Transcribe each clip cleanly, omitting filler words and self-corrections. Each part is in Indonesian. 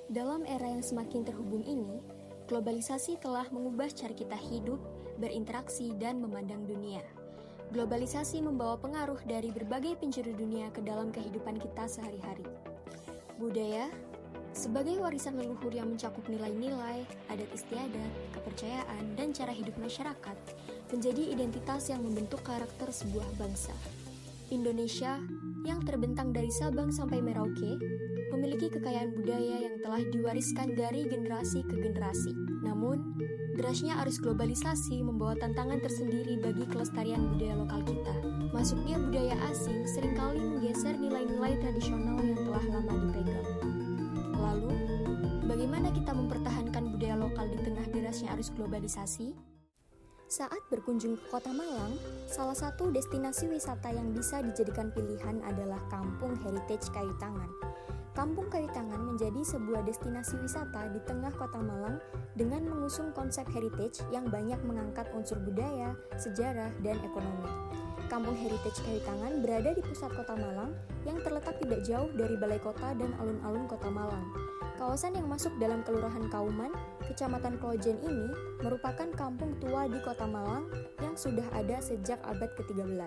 Dalam era yang semakin terhubung ini, globalisasi telah mengubah cara kita hidup, berinteraksi, dan memandang dunia. Globalisasi membawa pengaruh dari berbagai penjuru dunia ke dalam kehidupan kita sehari-hari. Budaya, sebagai warisan leluhur yang mencakup nilai-nilai, adat istiadat, kepercayaan, dan cara hidup masyarakat, menjadi identitas yang membentuk karakter sebuah bangsa. Indonesia, yang terbentang dari Sabang sampai Merauke, memiliki kekayaan budaya yang telah diwariskan dari generasi ke generasi. Namun, derasnya arus globalisasi membawa tantangan tersendiri bagi kelestarian budaya lokal kita. Masuknya budaya asing seringkali menggeser nilai-nilai tradisional yang telah lama dipegang. Lalu, bagaimana kita mempertahankan budaya lokal di tengah derasnya arus globalisasi? Saat berkunjung ke Kota Malang, salah satu destinasi wisata yang bisa dijadikan pilihan adalah Kampung Heritage Kayu Tangan. Kampung Kayu Tangan menjadi sebuah destinasi wisata di tengah Kota Malang dengan mengusung konsep heritage yang banyak mengangkat unsur budaya, sejarah, dan ekonomi. Kampung Heritage Kayu Tangan berada di pusat Kota Malang yang terletak tidak jauh dari Balai Kota dan alun-alun Kota Malang. Kawasan yang masuk dalam Kelurahan Kauman, Kecamatan Klojen ini merupakan kampung tua di Kota Malang yang sudah ada sejak abad ke-13.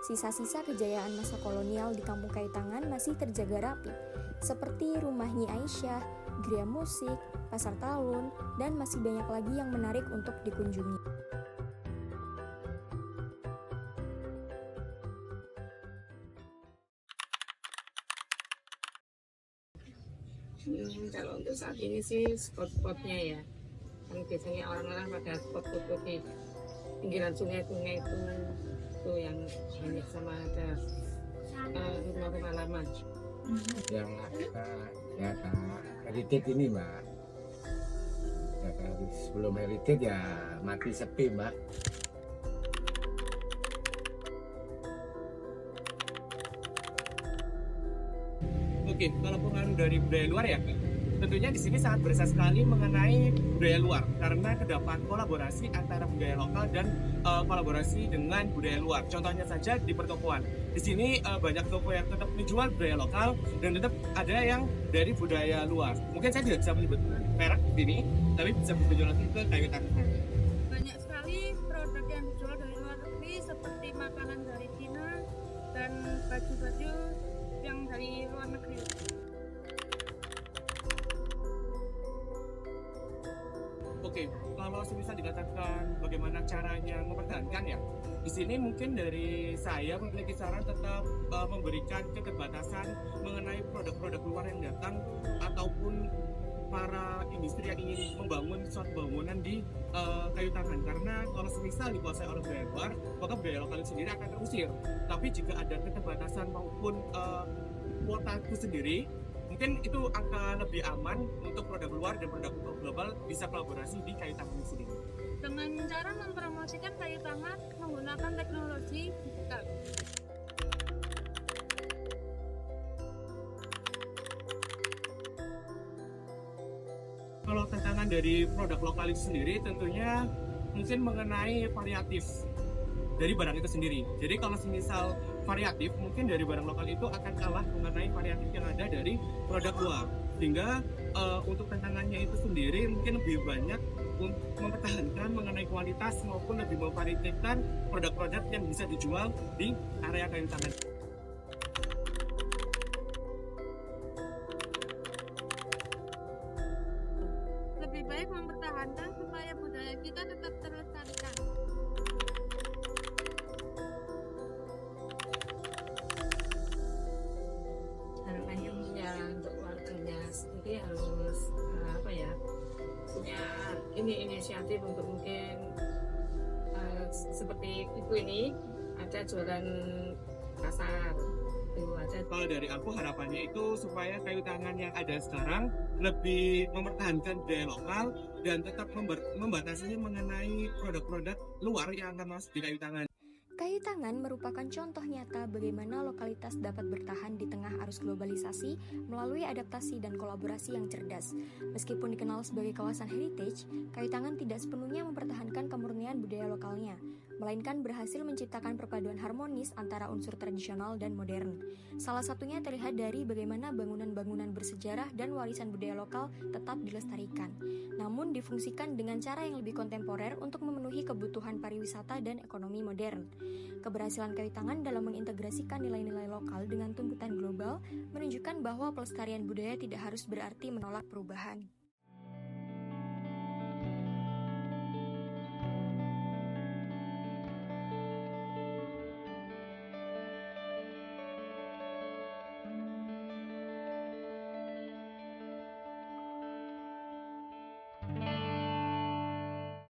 Sisa-sisa kejayaan masa kolonial di Kampung Kayu Tangan masih terjaga rapi, seperti rumah Nyi Aisyah, gereja musik, pasar talun, dan masih banyak lagi yang menarik untuk dikunjungi. Kalau untuk saat ini sih spot-spotnya ya, kan biasanya orang-orang pada spot-spot di pinggiran sungai-sungai itu yang banyak sama ada rumah-rumah lama. Yang data heritage ini mbak, data sebelum heritage ya mati sepi mbak. Oke, kalau pengaruh dari budaya luar ya, tentunya di sini sangat berasa sekali mengenai budaya luar karena terdapat kolaborasi antara budaya lokal dan kolaborasi dengan budaya luar. Contohnya saja di pertokoan. Di sini banyak toko yang tetap menjual budaya lokal dan tetap ada yang dari budaya luar. Mungkin saya tidak bisa menyebut merek di sini, tapi bisa berkunjung lagi ke Kayu Tangan. Banyak sekali produk yang dijual dari luar negeri seperti makanan dari Cina dan baju-baju yang dari luar negeri. Oke, kalau semisal dikatakan bagaimana caranya mempertahankan ya, di sini mungkin dari saya memiliki saran tetap memberikan keterbatasan mengenai produk-produk luar yang datang ataupun para industri yang ingin membangun suatu bangunan di Kayu Tangan, karena kalau semisal dikuasai oleh budaya luar, maka budaya lokal itu sendiri akan terusir. Tapi jika ada keterbatasan maupun kuota itu sendiri, mungkin itu akan lebih aman untuk produk luar dan produk global bisa kolaborasi di Kayu Tangan ini sendiri. Dengan cara mempromosikan kayu tangan menggunakan teknologi digital. Kalau tantangan dari produk lokal itu sendiri tentunya mungkin mengenai variatif dari barang itu sendiri. Jadi kalau semisal variatif, mungkin dari barang lokal itu akan kalah mengenai variatif yang ada dari produk luar. Sehingga untuk tantangannya itu sendiri mungkin lebih banyak untuk mempertahankan mengenai kualitas maupun lebih memvariasikan produk-produk yang bisa dijual di area Kayu Tangan. Lebih baik mempertahankan supaya budaya kita tetap terlestarikan. Harapannya punya untuk warganya sendiri harus apa ya, punya ini inisiatif untuk mungkin seperti ibu ini ada jualan pasar. Kalau dari aku harapannya itu supaya Kayu Tangan yang ada sekarang lebih mempertahankan budaya lokal dan tetap membatasi mengenai produk-produk luar yang akan masuk di Kayu Tangan. Kayu Tangan merupakan contoh nyata bagaimana lokalitas dapat bertahan di tengah arus globalisasi melalui adaptasi dan kolaborasi yang cerdas. Meskipun dikenal sebagai kawasan heritage, Kayu Tangan tidak sepenuhnya mempertahankan kemurnian budaya lokalnya. melainkan berhasil menciptakan perpaduan harmonis antara unsur tradisional dan modern. Salah satunya terlihat dari bagaimana bangunan-bangunan bersejarah dan warisan budaya lokal tetap dilestarikan, namun difungsikan dengan cara yang lebih kontemporer untuk memenuhi kebutuhan pariwisata dan ekonomi modern. Keberhasilan kayu tangan dalam mengintegrasikan nilai-nilai lokal dengan tuntutan global menunjukkan bahwa pelestarian budaya tidak harus berarti menolak perubahan.